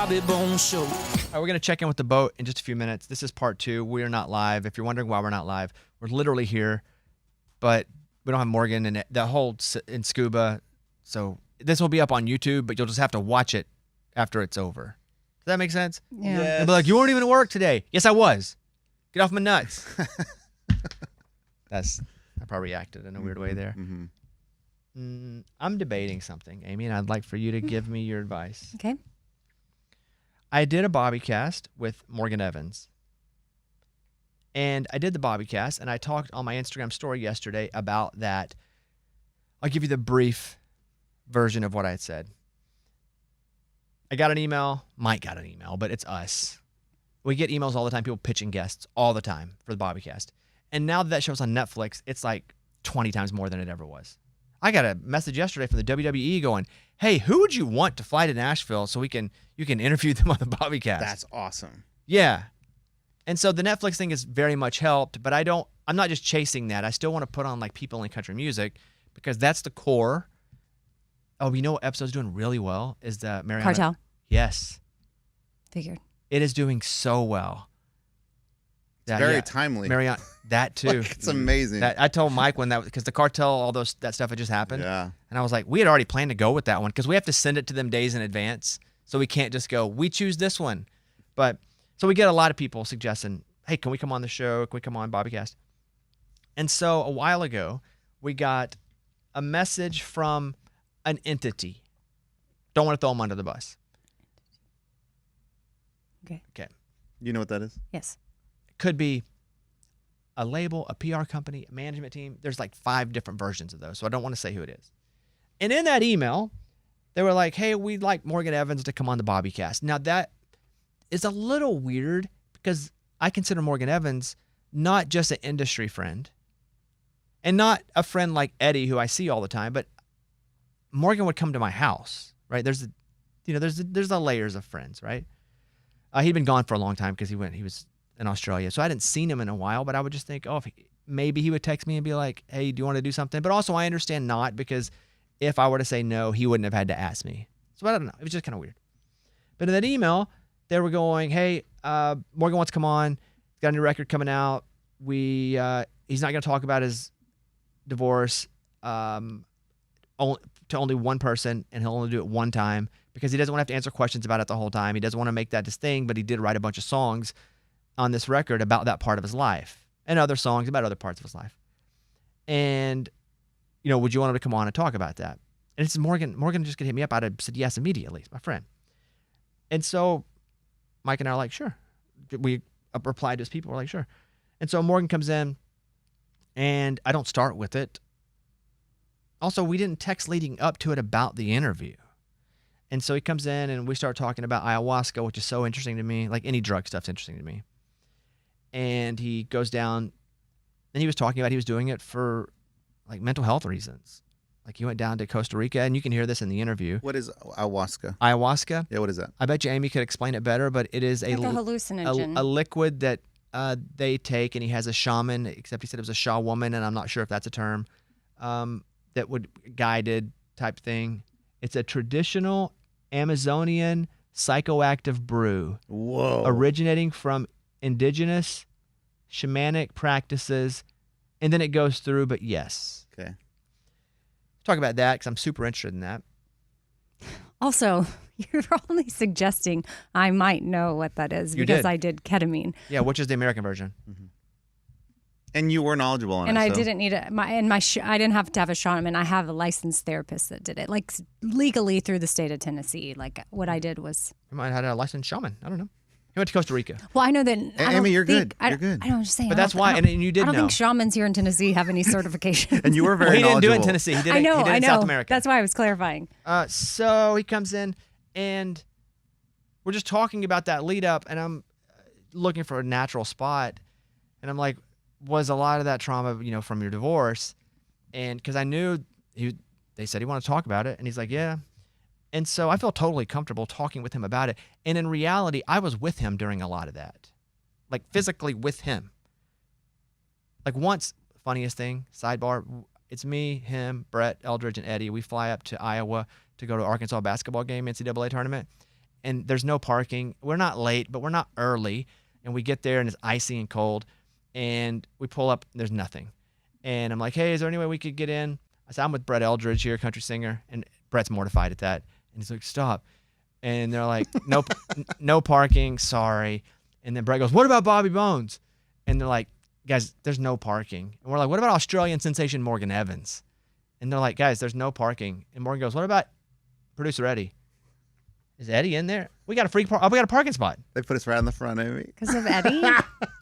Bobby Bones Show. All right, we're going to check in with the boat in just a few minutes. This is part 2. We are not live. If you're wondering why we're not live, we're literally here, but we don't have Morgan and the whole in Scuba. So this will be up on YouTube, but you'll just have to watch it after it's over. Does that make sense? Yeah. Yes. They'll be like, you weren't even at work today. Yes, I was. Get off my nuts. I probably reacted in a weird way there. I'm debating something, Amy, and I'd like for you to give me your advice. Okay. I did a Bobbycast with Morgan Evans. And I did the Bobbycast, and I talked on my Instagram story yesterday about that. I'll give you the brief version of what I had said. I got an email. Mike got an email, but it's us. We get emails all the time, people pitching guests all the time for the Bobbycast. And now that show's on Netflix, it's like 20 times more than it ever was. I got a message yesterday from the WWE going, hey, who would you want to fly to Nashville so you can interview them on the Bobbycast? That's awesome. Yeah. And so the Netflix thing has very much helped, but I'm not just chasing that. I still want to put on like people in country music because that's the core. Oh, you know what episode's doing really well is the Mariana. Cartel. Yes. Figured. It is doing so well. It's very timely. Mariana, that too. Like, it's amazing. I told Mike when because the Cartel, all that stuff had just happened. Yeah. And I was like, we had already planned to go with that one because we have to send it to them days in advance. So we can't just go, we choose this one. But so we get a lot of people suggesting, hey, can we come on the show? Can we come on Bobbycast? And so a while ago, we got a message from an entity. Don't want to throw them under the bus. Okay. You know what that is? Yes. Could be a label, a PR company, a management team. There's like 5 different versions of those, so I don't want to say who it is. And in that email, they were like, hey, we'd like Morgan Evans to come on the Bobbycast. Now, that is a little weird because I consider Morgan Evans not just an industry friend and not a friend like Eddie, who I see all the time, but Morgan would come to my house, right? There's the layers of friends, right? He'd been gone for a long time because he was in Australia. So I hadn't seen him in a while, but I would just think, maybe he would text me and be like, hey, do you want to do something? But also I understand not because if I were to say no, he wouldn't have had to ask me. So I don't know. It was just kind of weird. But in that email, they were going, hey, Morgan wants to come on. He's got a new record coming out. He's not going to talk about his divorce to only one person, and he'll only do it one time because he doesn't want to have to answer questions about it the whole time. He doesn't want to make that this thing, but he did write a bunch of songs on this record about that part of his life and other songs about other parts of his life. And, would you want him to come on and talk about that? And it's Morgan just going to hit me up. I'd have said yes immediately. It's my friend. And so Mike and I are like, sure. We replied to his people. We're like, sure. And so Morgan comes in and I don't start with it. Also, we didn't text leading up to it about the interview. And so he comes in and we start talking about ayahuasca, which is so interesting to me. Like any drug stuff's interesting to me. And he goes down and he was talking about he was doing it for like mental health reasons. Like he went down to Costa Rica, and you can hear this in the interview. What is ayahuasca? Ayahuasca? Yeah, what is that? I bet you Amy could explain it better, but it is Like a hallucinogen. a liquid that they take, and he has a shaman, except he said it was a Shaw woman, and I'm not sure if that's a term, that would guided type thing. It's a traditional Amazonian psychoactive brew. Whoa. Originating from indigenous shamanic practices, and then it goes through, but yes. Okay. Talk about that because I'm super interested in that. Also, you're only suggesting I might know what that is You because did. I did ketamine. Yeah, which is the American version. Mm-hmm. And you were knowledgeable on And it. I so. didn't need it. I didn't have to have a shaman. I have a licensed therapist that did it, like legally through the state of Tennessee. Like what I did was. You might have had a licensed shaman. I don't know. He went to Costa Rica. Well, I know that. Amy, you're good. You're good. I don't understand. But that's why, and you did I don't know. think shamans here in Tennessee have any certification. And you were very Well, he didn't do it in knowledgeable. Tennessee. He did it, I know. he did it I in know. South America. That's why I was clarifying. So he comes in, and we're just talking about that lead up, and I'm looking for a natural spot, and I'm like, was a lot of that trauma, from your divorce? And because I knew they said he wanted to talk about it, and he's like, yeah. And so I feel totally comfortable talking with him about it. And in reality, I was with him during a lot of that, like physically with him. Like once, funniest thing, sidebar, it's me, him, Brett, Eldridge, and Eddie. We fly up to Iowa to go to Arkansas basketball game, NCAA tournament. and there's no parking. We're not late, but we're not early. And we get there and it's icy and cold, and we pull up, and there's nothing. And I'm like, hey, is there any way we could get in? I said, I'm with Brett Eldridge here, country singer. And Brett's mortified at that. And he's like, stop. And they're like, nope, no parking, sorry. And then Brett goes, what about Bobby Bones? And they're like, guys, there's no parking. And we're like, what about Australian sensation Morgan Evans? And they're like, guys, there's no parking. And Morgan goes, what about producer Eddie? Is Eddie in there? We got a we got a parking spot. They put us right in the front, Amy. Because of Eddie?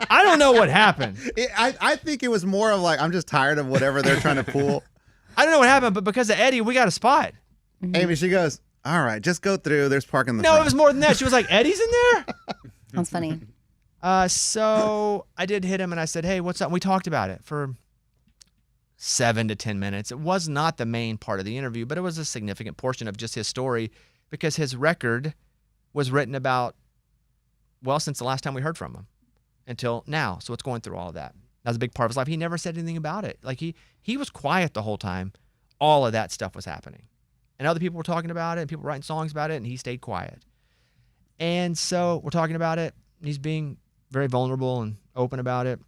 I don't know what happened. I think it was more of like, I'm just tired of whatever they're trying to pull. I don't know what happened, but because of Eddie, we got a spot. Mm-hmm. Amy, she goes, all right, just go through. There's parking in the front. No, it was more than that. She was like, Eddie's in there? That's funny. So I did hit him and I said, hey, what's up? We talked about it for 7 to 10 minutes. It was not the main part of the interview, but it was a significant portion of just his story because his record was written about, well, since the last time we heard from him until now. So it's going through all of that. That was a big part of his life. He never said anything about it. Like he was quiet the whole time. All of that stuff was happening. And other people were talking about it and people were writing songs about it, and he stayed quiet. And so we're talking about it. And he's being very vulnerable and open about it.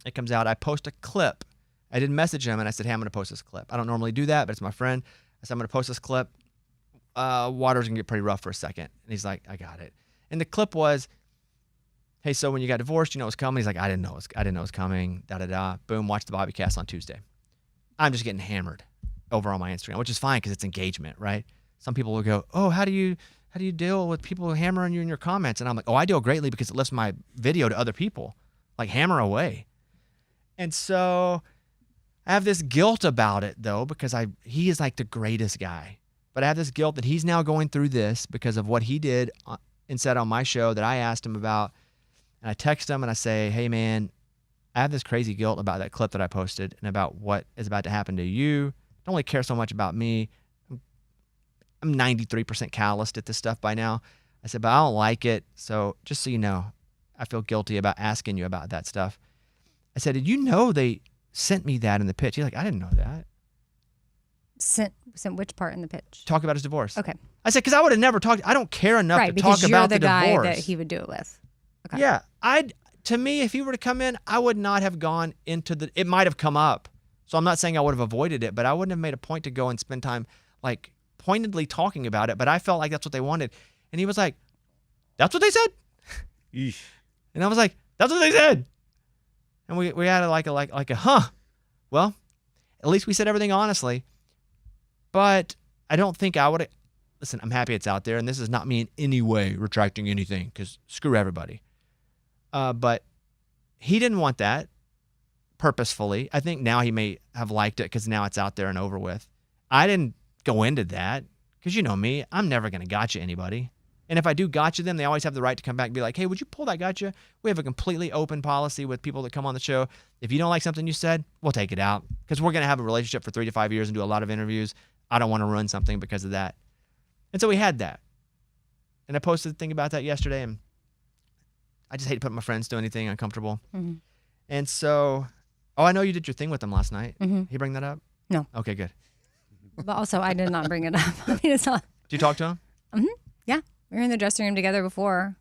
It comes out. I post a clip. I did message him and I said, hey, I'm going to post this clip. I don't normally do that, but it's my friend. I said, I'm going to post this clip. Water's going to get pretty rough for a second. And he's like, I got it. And the clip was, hey, so when you got divorced, you know it was coming? He's like, I didn't know it was coming. Da-da-da. Boom, watch the Bobby Cast on Tuesday. I'm just getting hammered over on my Instagram, which is fine because it's engagement, right? Some people will go, oh, how do you deal with people hammering you in your comments? And I'm like, oh, I deal greatly because it lifts my video to other people. Like, hammer away. And so I have this guilt about it, though, because he is like the greatest guy. But I have this guilt that he's now going through this because of what he did and said on my show that I asked him about. And I text him and I say, hey, man, I have this crazy guilt about that clip that I posted and about what is about to happen to you. I don't really care so much about me. I'm 93% calloused at this stuff by now. I said, but I don't like it. So just so you know, I feel guilty about asking you about that stuff. I said, did you know they sent me that in the pitch? He's like, I didn't know that. Sent which part in the pitch? Talk about his divorce. Okay. I said, because I would have never talked. I don't care enough to talk about the divorce. Right, because you're the guy that he would do it with. Okay. Yeah. To me, if he were to come in, I would not have gone into it might have come up. So I'm not saying I would have avoided it, but I wouldn't have made a point to go and spend time like pointedly talking about it. But I felt like that's what they wanted. And he was like, that's what they said? Yeesh. And I was like, that's what they said. And we had like a huh. Well, at least we said everything honestly. But I don't think I would have. Listen, I'm happy it's out there. And this is not me in any way retracting anything because screw everybody. But he didn't want that purposefully. I think now he may have liked it because now it's out there and over with. I didn't go into that because you know me, I'm never going to gotcha anybody. And if I do gotcha them, they always have the right to come back and be like, hey, would you pull that gotcha? We have a completely open policy with people that come on the show. If you don't like something you said, we'll take it out because we're going to have a relationship for 3 to 5 years and do a lot of interviews. I don't want to ruin something because of that. And so we had that. And I posted a thing about that yesterday, and I just hate to put my friends through anything uncomfortable. Mm-hmm. And so, I know you did your thing with him last night. Mm-hmm. He bring that up? No. Okay, good. But also, I did not bring it up. I mean, it's not. Did you talk to him? Mm-hmm. Yeah. We were in the dressing room together before.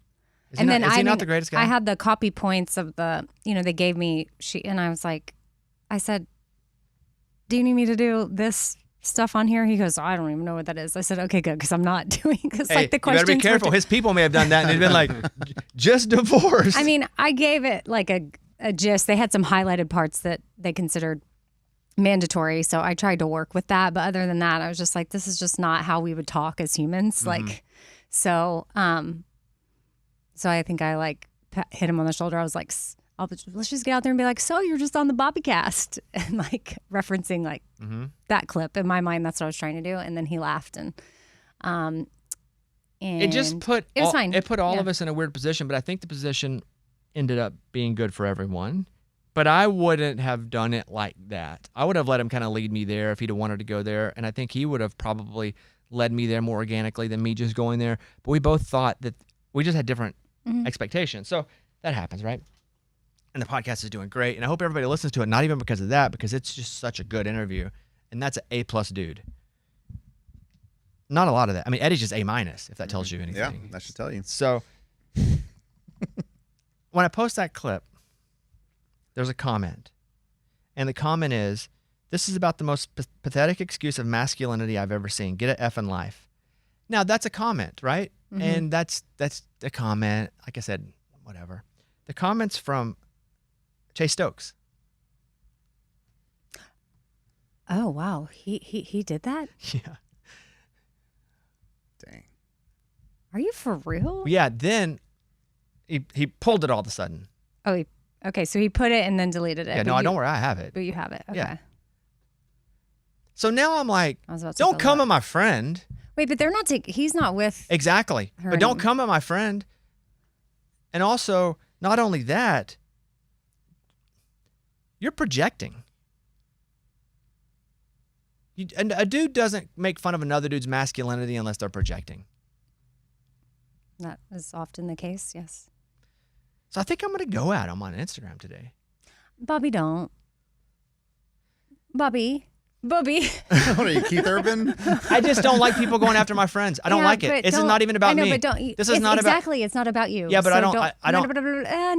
Is he not the greatest guy? I had the copy points of they gave me, and I was like, I said, do you need me to do this stuff on here? He goes, I don't even know what that is. I said, okay, good, because I'm not doing this. Hey, like the questions. You better be careful. His people may have done that and it'd been like, just divorced. I mean, I gave it like a gist. They had some highlighted parts that they considered mandatory, so I tried to work with that. But other than that, I was just like, this is just not how we would talk as humans. Mm-hmm. Like, so I think I hit him on the shoulder. I was like, let's just get out there and be like, so you're just on the Bobby Cast, and like referencing mm-hmm. that clip. In my mind, that's what I was trying to do. And then he laughed, and it just put it was fine. It put all of us in a weird position, but I think the position ended up being good for everyone. But I wouldn't have done it like that. I would have let him kind of lead me there if he'd have wanted to go there, and I think he would have probably led me there more organically than me just going there. But we both thought that we just had different mm-hmm. expectations. So that happens, right? And the podcast is doing great. And I hope everybody listens to it, not even because of that, because it's just such a good interview. And that's an A+ dude. Not a lot of that. I mean, Eddie's just A-, if that tells you anything. Yeah, that should tell you. So when I post that clip, there's a comment. And the comment is, "This is about the most pathetic excuse of masculinity I've ever seen. Get a effing life." Now, that's a comment, right? Mm-hmm. And that's a comment. Like I said, whatever. The comment's from Chase Stokes. Oh, wow. He did that? Yeah. Dang. Are you for real? Yeah, then he pulled it all of a sudden. Oh, okay. So he put it and then deleted it. Yeah, no, don't worry, I have it. But you have it. Okay. Yeah. So now I'm like, I was about to don't go come look. at my friend. Wait, but they're not he's not with. Exactly. Her But don't anymore. come at my friend. And also, not only that, you're projecting. And a dude doesn't make fun of another dude's masculinity unless they're projecting. That is often the case, yes. So I think I'm going to go at him on Instagram today. Bobby, don't. Bobby. What are you, Keith Urban? I just don't like people going after my friends. I don't like it. This is not even about me. I know, but don't. This is not exactly. It's not about you. Yeah, but so I don't.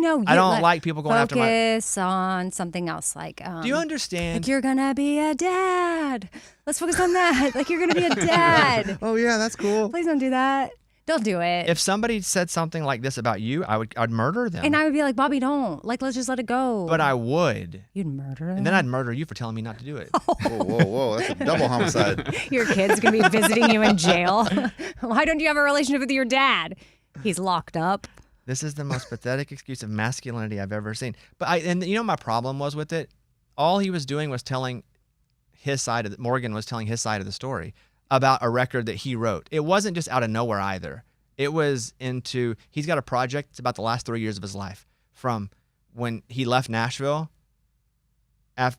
No, I don't like people going after my. Focus on something else. Like, Do you understand? like you're gonna be a dad. Let's focus on that. Like you're gonna be a dad. Oh yeah, that's cool. Please don't do that. Don't do it. If somebody said something like this about you, I'd murder them. And I would be like, Bobby, don't. Like, let's just let it go. But I would. You'd murder them. And then I'd murder you for telling me not to do it. Whoa. That's a double homicide. Your kid's going to be visiting you in jail. Why don't you have a relationship with your dad? He's locked up. This is the most pathetic excuse of masculinity I've ever seen. But and you know my problem was with it? All he was doing was telling his side of Morgan was telling his side of the story about a record that he wrote. It wasn't just out of nowhere either. It was he's got a project. It's about the last 3 years of his life, from when he left Nashville,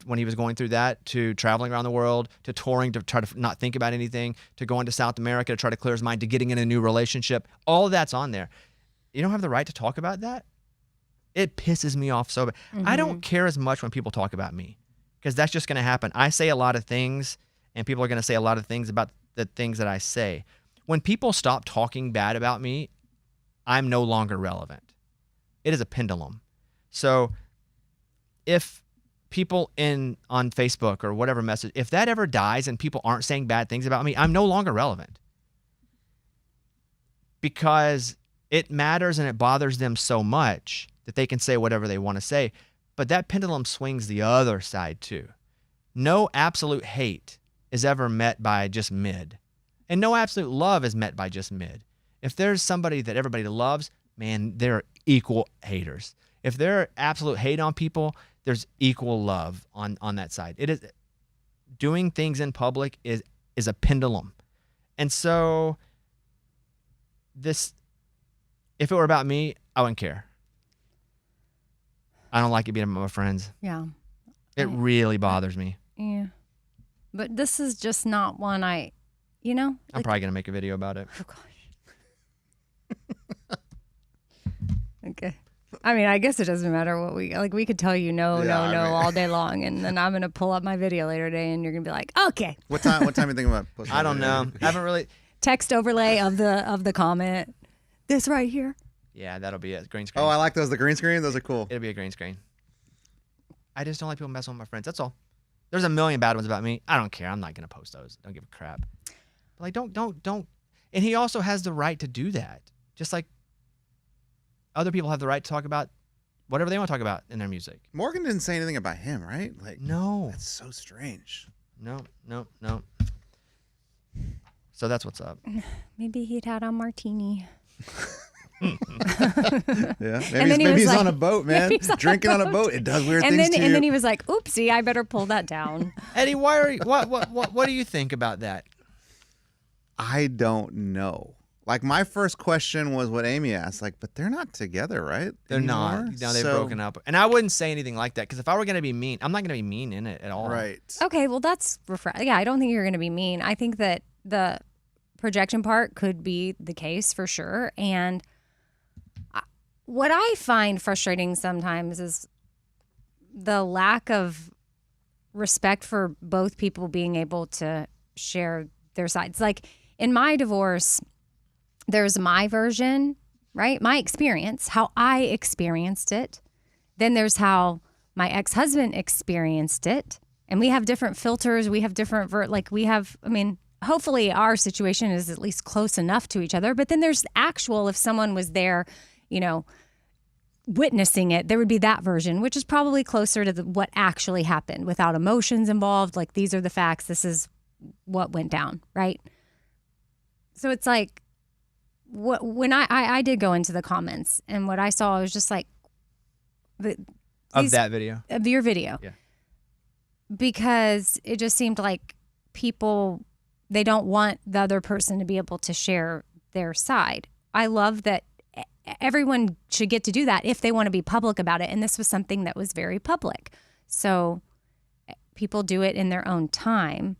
when he was going through that, to traveling around the world, to touring to try to not think about anything, to going to South America to try to clear his mind, to getting in a new relationship. All of that's on there. You don't have the right to talk about that. It pisses me off so bad. Mm-hmm. I don't care as much when people talk about me, because that's just going to happen. I say a lot of things, and people are going to say a lot of things about the things that I say. When people stop talking bad about me, I'm no longer relevant. It is a pendulum. So if people on Facebook or whatever message, if that ever dies and people aren't saying bad things about me, I'm no longer relevant. Because it matters and it bothers them so much that they can say whatever they want to say. But that pendulum swings the other side too. No absolute hate is ever met by just mid. And no absolute love is met by just mid. If there's somebody that everybody loves, man, they're equal haters. If they're absolute hate on people, there's equal love on that side. It is doing things in public is a pendulum. And so if it were about me, I wouldn't care. I don't like it being about my friends. Yeah. It really bothers me. Yeah. But this is just not one I'm probably going to make a video about it. Oh, gosh. Okay. I mean, I guess it doesn't matter what we could tell you no all day long, and then I'm going to pull up my video later today, and you're going to be like, okay. What time you thinking about posting? I don't know. I haven't really. Text overlay of the comment. This right here. Yeah, that'll be it. Green screen. Oh, I like those. The green screen. Those are cool. It'll be a green screen. I just don't like people messing with my friends. That's all. There's a million bad ones about me. I don't care. I'm not going to post those. Don't give a crap. But like, don't. And he also has the right to do that. Just like other people have the right to talk about whatever they want to talk about in their music. Morgan didn't say anything about him, right? Like, no. That's so strange. No. So that's what's up. Maybe he'd had a martini. Yeah, And then maybe he's like- on a boat, man. He's on Drinking a on a boat. It does weird And things then to and you. then he was like, "Oopsie, I better pull that down." Eddie, why are you, what do you think about that? I don't know. Like, my first question was what Amy asked. Like, but they're not together, right? They're not. anymore? No, they've So- broken up. And I wouldn't say anything like that, because if I were going to be mean, I'm not going to be mean in it at all. Right. Okay, well that's yeah. I don't think you're going to be mean. I think that the projection part could be the case for sure. And what I find frustrating sometimes is the lack of respect for both people being able to share their sides. Like, in my divorce, there's my version, right? My experience, how I experienced it. Then there's how my ex-husband experienced it. And we have different filters. We have different, hopefully our situation is at least close enough to each other. But then there's actual, if someone was there, witnessing it, there would be that version, which is probably closer to what actually happened without emotions involved. Like, these are the facts. This is what went down, right? So it's like, when I did go into the comments, and what I saw was just like, of that video? Of your video. Yeah. Because it just seemed like people, they don't want the other person to be able to share their side. I love that everyone should get to do that if they want to be public about it. And this was something that was very public. So people do it in their own time.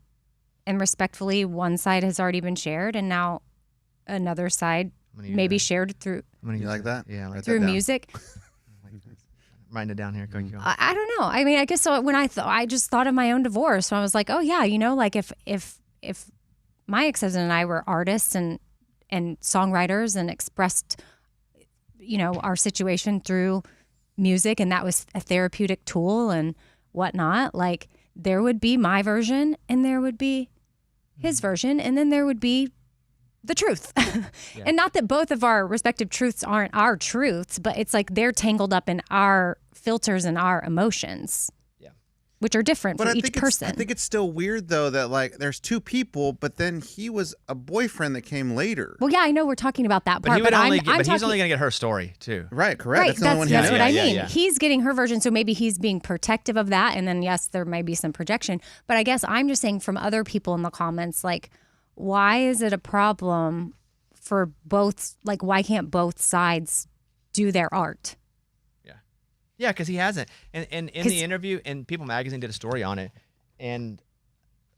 And respectfully, one side has already been shared, and now another side maybe shared through. You like that? Yeah, like through music. Writing it down here. Go. I don't know. I mean, I guess so. When I just thought of my own divorce, so I was like, oh yeah, like if my ex-husband and I were artists and songwriters and expressed, our situation through music, and that was a therapeutic tool and whatnot, like, there would be my version and there would be his version, and then there would be the truth. Yeah. And not that both of our respective truths aren't our truths, but it's like they're tangled up in our filters and our emotions. Yeah. Which are different for each person. I think it's still weird though that like there's two people, but then he was a boyfriend that came later. Well, yeah, I know we're talking about that part, but he's only going to get her story too. Right, correct. Right, that's what I mean. Yeah. He's getting her version, so maybe he's being protective of that, and then yes, there may be some projection. But I guess I'm just saying from other people in the comments, like, why is it a problem for both? Like, why can't both sides do their art? Yeah, because he hasn't. And in the interview, and People Magazine did a story on it, and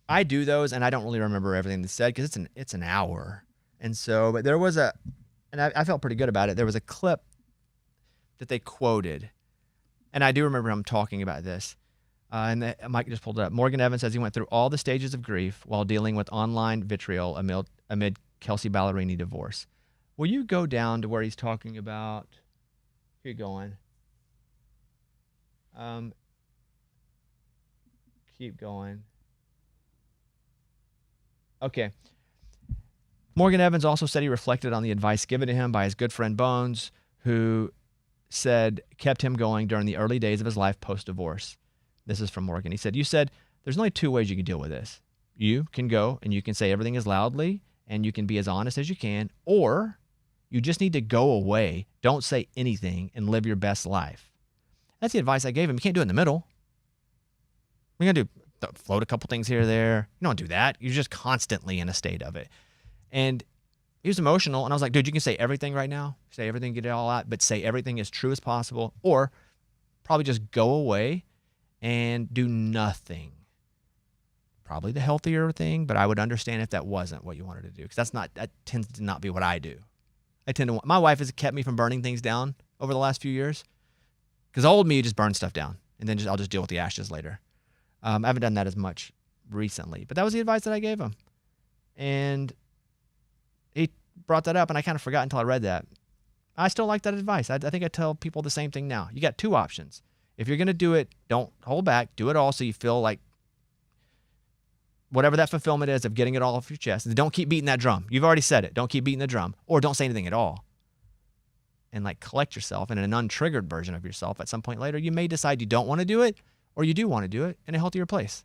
I do those, and I don't really remember everything they said because it's an hour. And so, but there was and I felt pretty good about it. There was a clip that they quoted, and I do remember him talking about this. And Mike just pulled it up. Morgan Evans says he went through all the stages of grief while dealing with online vitriol amid Kelsey Ballerini divorce. Will you go down to where he's talking about? Keep going. Keep going. Okay. Morgan Evans also said he reflected on the advice given to him by his good friend Bones, who said kept him going during the early days of his life post-divorce. This is from Morgan. He said, you said, there's only two ways you can deal with this. You can go and you can say everything as loudly and you can be as honest as you can, or you just need to go away, don't say anything, and live your best life. That's the advice I gave him. You can't do it in the middle. We're going to float a couple things here or there. You don't do that. You're just constantly in a state of it. And he was emotional, and I was like, dude, you can say everything right now. Say everything, get it all out, but say everything as true as possible, or probably just go away and do nothing. Probably the healthier thing, but I would understand if that wasn't what you wanted to do, because that tends to not be what I do. My wife has kept me from burning things down over the last few years, because old me just burns stuff down, and then I'll just deal with the ashes later. I haven't done that as much recently, but that was the advice that I gave him. And he brought that up, and I kind of forgot until I read that. I still like that advice. I think I tell people the same thing now. You got two options. If you're going to do it, don't hold back. Do it all so you feel like whatever that fulfillment is of getting it all off your chest. Don't keep beating that drum. You've already said it. Don't keep beating the drum. Or don't say anything at all. And like collect yourself, and in an untriggered version of yourself at some point later, you may decide you don't want to do it, or you do want to do it in a healthier place.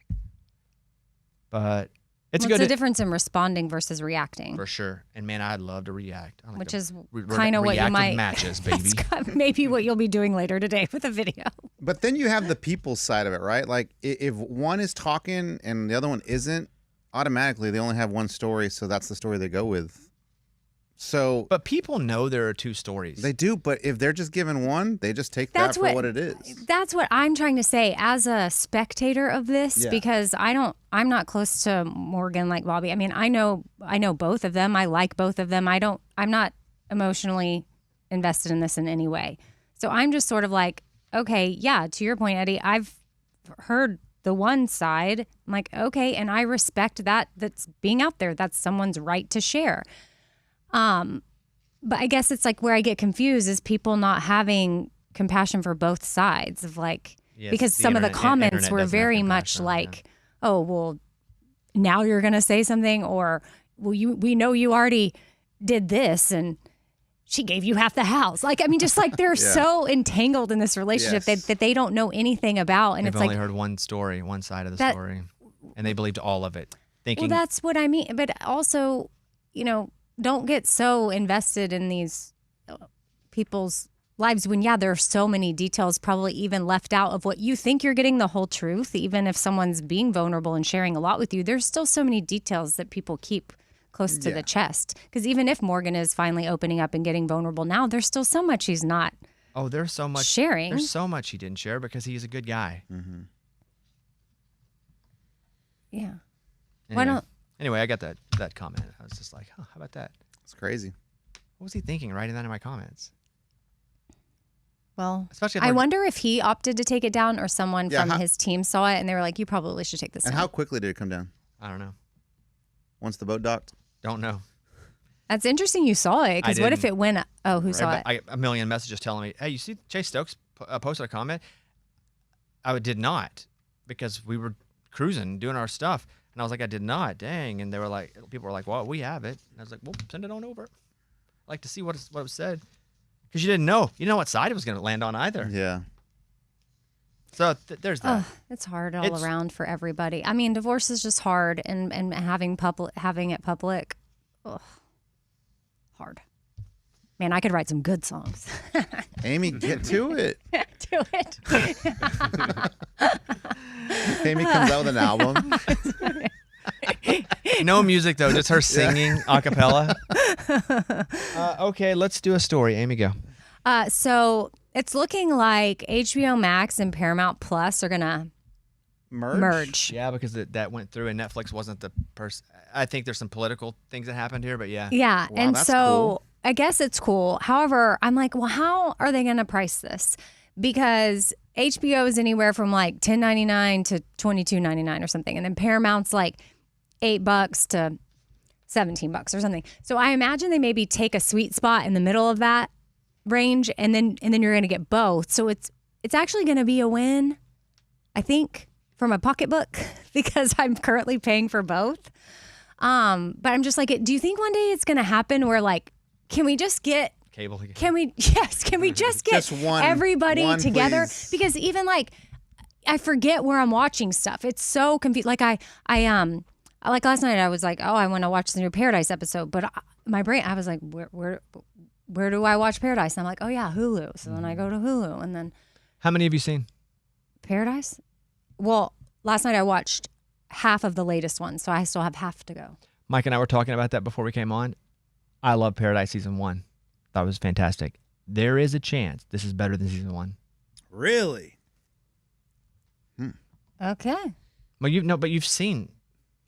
But it's a difference in responding versus reacting. For sure. And man, I'd love to react. Which is kind of what you might matches, baby. Maybe what you'll be doing later today with a video. But then you have the people's side of it, right? Like if one is talking and the other one isn't, automatically they only have one story, so that's the story they go with. So, but people know there are two stories. They do, but if they're just given one, they just take that for what it is. That's what I'm trying to say as a spectator of this, because I'm not close to Morgan like Bobby. I mean, I know both of them. I like both of them. I'm not emotionally invested in this in any way. So I'm just sort of like, okay, yeah, to your point, Eddie, I've heard the one side. I'm like, okay, and I respect that. That's being out there. That's someone's right to share. But I guess it's like where I get confused is people not having compassion for both sides of like, Yes, because the some of the internet comments were doesn't have very much compassion, like, oh, well, now you're going to say something, or well, we know you already did this and she gave you half the house. Like, I mean, just like they're so entangled in this relationship that they don't know anything about. And They've it's only like, heard one story, one side of the story, and they believed all of it, thinking. well, that's what I mean. But also, you know, don't get so invested in these people's lives when, there are so many details probably even left out of what you think you're getting the whole truth. Even if someone's being vulnerable and sharing a lot with you, there's still so many details that people keep close to the chest. Because even if Morgan is finally opening up and getting vulnerable now, there's still so much he's not there's so much sharing. There's so much he didn't share because he's a good guy. Mm-hmm. Yeah. Anyway, I got that comment. I was just like, how about that? It's crazy. What was he thinking writing that in my comments? Well, Especially I wonder if he opted to take it down or someone from how- his team saw it and they were like, you probably should take this And down. how quickly did it come down? I don't know. Once the boat docked? Don't know. That's interesting you saw it, because what if it went, who saw it? I got a million messages telling me, hey, you see Chase Stokes posted a comment? I did not, because we were cruising, doing our stuff. And I was like, I did not. Dang. And they were like, people were like, well, we have it. And I was like, well, send it on over. I'd like to see what was said. Because you didn't know. You didn't know what side it was going to land on either. Yeah. So there's that. It's hard all around for everybody. I mean, divorce is just hard, and having it public, hard. Man, I could write some good songs. Amy, get to it. Do it. Amy comes out with an album. No music, though, just her singing a cappella. Okay, let's do a story. Amy, go. So it's looking like HBO Max and Paramount Plus are going to merge. Yeah, because that went through and Netflix wasn't the person. I think there's some political things that happened here, but yeah. Yeah, Wow, and that's so cool. I guess it's cool. However, I'm like, well, how are they going to price this? Because HBO is anywhere from like $10.99 to $22.99 or something, and then Paramount's like $8 to $17 or something. So I imagine they maybe take a sweet spot in the middle of that range, and then you're going to get both. So it's actually going to be a win, I think, for my pocketbook because I'm currently paying for both. But I'm just like, do you think one day it's going to happen where like, can we just get Cable again. Can we just get Just everybody together? please. Because even like I forget where I'm watching stuff. It's so confused. Like I like last night I was like, oh, I want to watch the new Paradise episode, but my brain, I was like, where do I watch Paradise? And I'm like, oh yeah, Hulu. So then I go to Hulu, and then How many have you seen? Paradise. Well, last night I watched half of the latest one, so I still have half to go. Mike and I were talking about that before we came on. I love Paradise Season 1. Thought it was fantastic. There is a chance this is better than Season 1. Really? Okay. Well, you've seen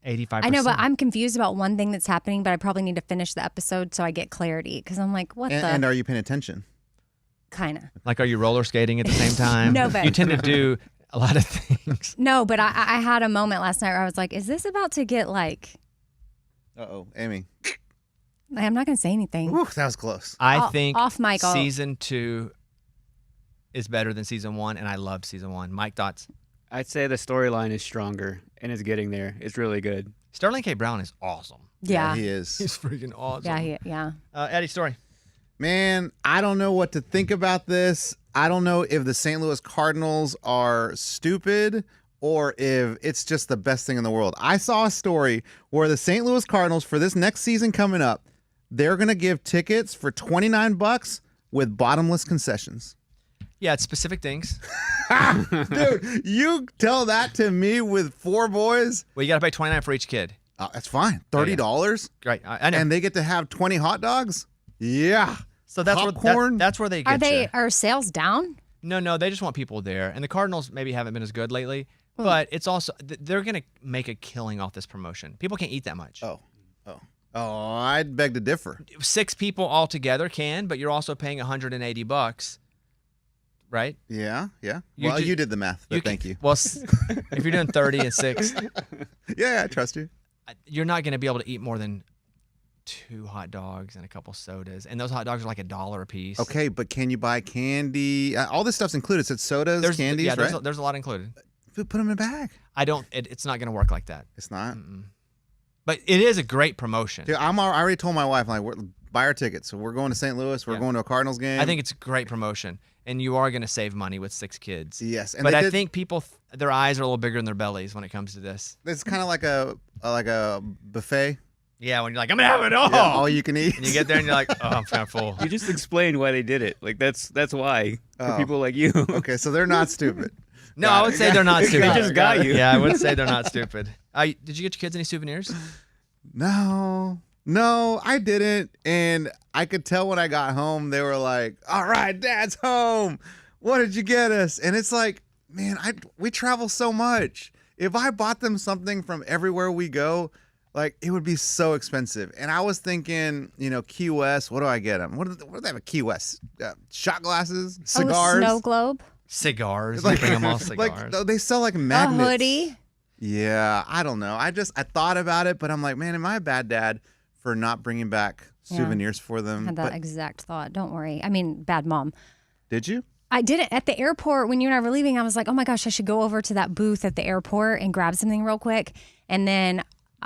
85%. I know, but I'm confused about one thing that's happening, but I probably need to finish the episode so I get clarity, because I'm like, And are you paying attention? kind of. Like, are you roller skating at the same time? No, but- you tend to do a lot of things. No, but I had a moment last night where I was like, is this about to get like, Uh-oh, Amy. I'm not going to say anything. Whew, that was close. I think off mic, Season 2 is better than Season 1, and I loved Season 1. Mike, thoughts? I'd say the storyline is stronger and it's getting there. It's really good. Sterling K. Brown is awesome. Yeah. He is. He's freaking awesome. Yeah. Eddie, story. Man, I don't know what to think about this. I don't know if the St. Louis Cardinals are stupid or if it's just the best thing in the world. I saw a story where the St. Louis Cardinals, for this next season coming up, they're going to give tickets for $29 with bottomless concessions. Yeah, it's specific things. Dude, you tell that to me with 4 boys. Well, you got to pay $29 for each kid. That's fine. $30. Great. I know. And they get to have 20 hot dogs? Yeah. So that's Popcorn? that's where they get you. Are sales down? No, they just want people there. And the Cardinals maybe haven't been as good lately, but it's also they're going to make a killing off this promotion. People can't eat that much. Oh, I'd beg to differ. 6 people all together can, but you're also paying $180 right? Yeah. You Well, ju- you did the math, but thank you. Well, if you're doing 30 and 6, Yeah, I trust you. you're not going to be able to eat more than 2 hot dogs and a couple sodas, and those hot dogs are like $1 a piece. Okay, but can you buy candy? All this stuff's included. So it's sodas, candies, yeah, right? there's a lot included. Put them in a bag. It's not going to work like that. It's not. But it is a great promotion. Dude, I already told my wife, like, buy our tickets. So we're going to St. Louis. We're going to a Cardinals game. I think it's a great promotion, and you are going to save money with 6 kids. Yes, and but I think people, their eyes are a little bigger than their bellies when it comes to this. it's kind of like a buffet. Yeah, when you're like, I'm going to have it all. Yeah, all you can eat. And you get there and you're like, oh, I'm kind of full. You just explained why they did it. Like that's why for Oh. people like you. Okay, so they're not stupid. No, I would say they're not stupid. They just got you. Yeah, I would say they're not stupid. Did you get your kids any souvenirs? No, I didn't. And I could tell when I got home, they were like, all right, Dad's home. What did you get us? And it's like, man, we travel so much. If I bought them something from everywhere we go, like, it would be so expensive. And I was thinking, Key West, what do I get them? What do they have at Key West? Shot glasses? Cigars? Oh, snow globe. Cigars. Like- You bring them all cigars. Like, they sell like magnets. A hoodie. Yeah, I don't know. I thought about it, but I'm like, man, am I a bad dad for not bringing back souvenirs for them? Had that But exact thought. Don't worry. I mean, bad mom. did you? I did it at the airport when you and I were leaving. I was like, oh my gosh, I should go over to that booth at the airport and grab something real quick. And then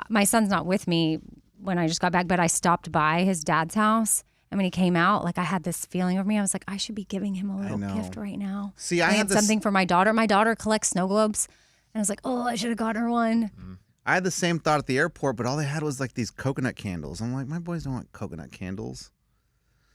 my son's not with me when I just got back, but I stopped by his dad's house. And when he came out, like, I had this feeling over me. I was like, I should be giving him a little know. gift right now. See, I had had this- something for my daughter. My daughter collects snow globes. And I was like, oh, I should have gotten her one. I had the same thought at the airport, but all they had was like these coconut candles. I'm like, my boys don't want coconut candles.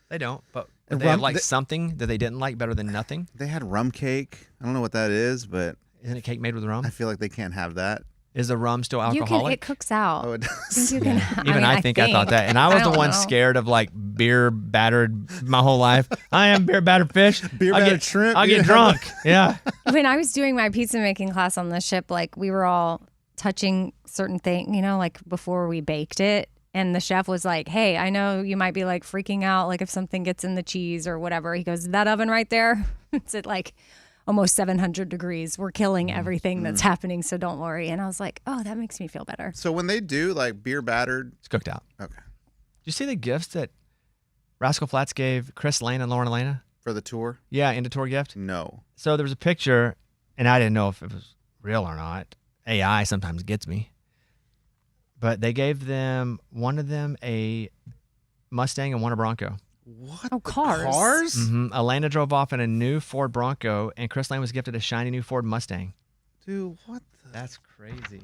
They don't, but And they have rum- like they- something that they didn't like better than nothing. They had rum cake. I don't know what that is, but Isn't it cake made with rum? I feel like they can't have that. Is the rum still You can, alcoholic? it cooks out. Oh, it I does. think you can, Even I think I thought that. And I was the don't one know. scared of like beer battered my whole life. I am beer battered fish. Beer I'll battered get, shrimp. I'll You get didn't have drunk. Yeah. When I was doing my pizza making class on the ship, like, we were all touching certain things, like before we baked it. And the chef was like, hey, I know you might be like freaking out, like if something gets in the cheese or whatever. He goes, that oven right there, it's at like almost 700 degrees. We're killing everything that's happening. So don't worry. And I was like, oh, that makes me feel better. So when they do like beer battered, It's cooked out. okay, Did you see the gifts that Rascal Flatts gave Chris Lane and Lauren Elena? for the tour, Yeah, in the tour gift. no. So there was a picture, and I didn't know if it was real or not. AI sometimes gets me. But they gave one of them a Mustang and one a Bronco. What? Oh, cars. Cars? Elena drove off in a new Ford Bronco, and Chris Lane was gifted a shiny new Ford Mustang. Dude, what? That's crazy.